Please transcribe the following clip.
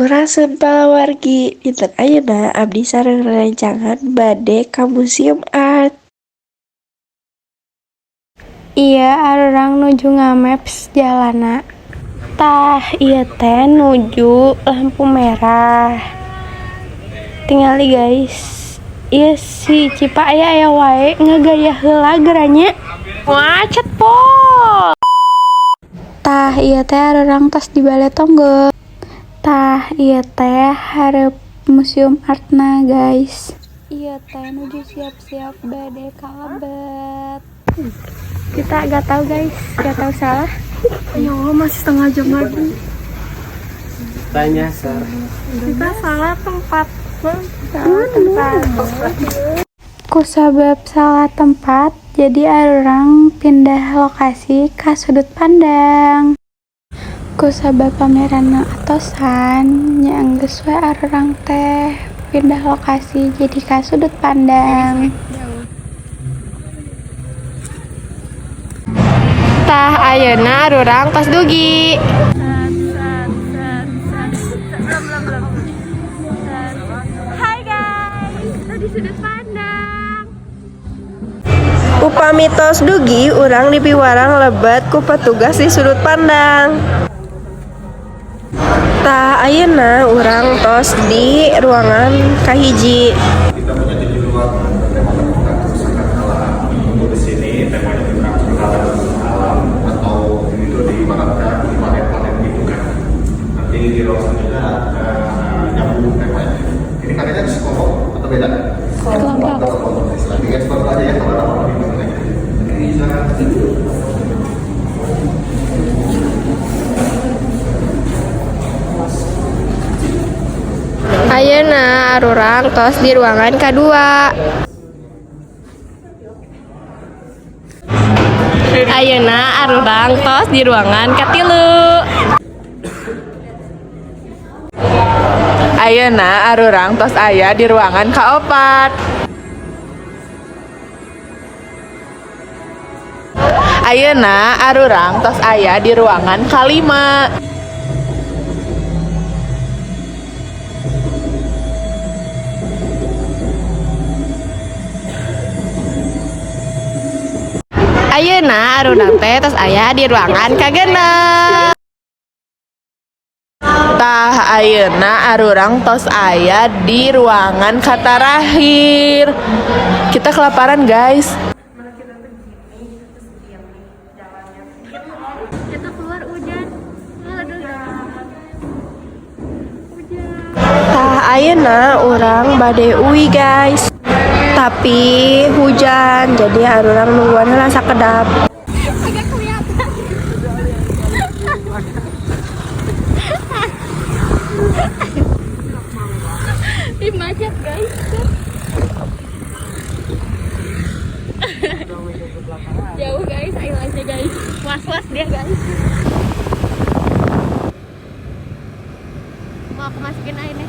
Sampurasun wargi dinten ayeuna abdi sareng rerencangan bade ka Museum Art. Iya, arurang nuju ngamaps jalana. Tah, ieu teh nuju lampu merah. Tingali guys. Ieu si Cipa aya wae ngagaya heula geranya. Macet pol. Tah, ieu teh arurang tos di Balai Tonggo. Tah, ieu teh hareup Museum Artna guys. Ieu teh nuju siap-siap bade ka Lebet. Kita gak tahu guys, gak tahu salah. Ya Allah, masih setengah jam lagi. Tanya Sar. Kita salah tempat. Kusabab salah tempat, jadi arurang pindah lokasi ke sudut pandang. Kusabab pameran atosan, nya geus we arurang teh pindah lokasi jadi ke sudut pandang. Tah ayeuna arurang tos dugi. Hai guys, tadi sudut pandang. Upami tos dugi urang dipiwarang Lebet ku petugas di sudut pandang. Tah ayeuna urang tos di ruangan kahiji. Kita punya 7 ruangan tema menemukan kerusakan alam. Untuk di sini temanya tentang kerusakan alam atau itu diibaratkan di planet-planet gitu kan. Nanti di ruang selanjutnya nyambung temanya. Ini katanya psikolog atau beda? Kelompok. Nanti ekspor aja ya teman-teman di mana ya. Ini sana. Ayeuna arurang tos di ruangan kedua. Ayeuna arurang tos di ruangan katilu. Ayeuna arurang tos aya di ruangan kaopat. Ayeuna arurang tos aya di ruangan kalima. Ayeuna arurang teh tos aya di ruangan kagenep. Tah ayeuna arurang tos aya di ruangan katarakhir. Kita kelaparan guys. Kita keluar hujan. Tah ayeuna urang bade uwi guys. Tapi hujan jadi arurang nungguan rasa kedap. Agak kelihatan. Ih, macet guys. Jauh guys, ayo aja guys. Was-was dia guys. Mau aku masukin airnya.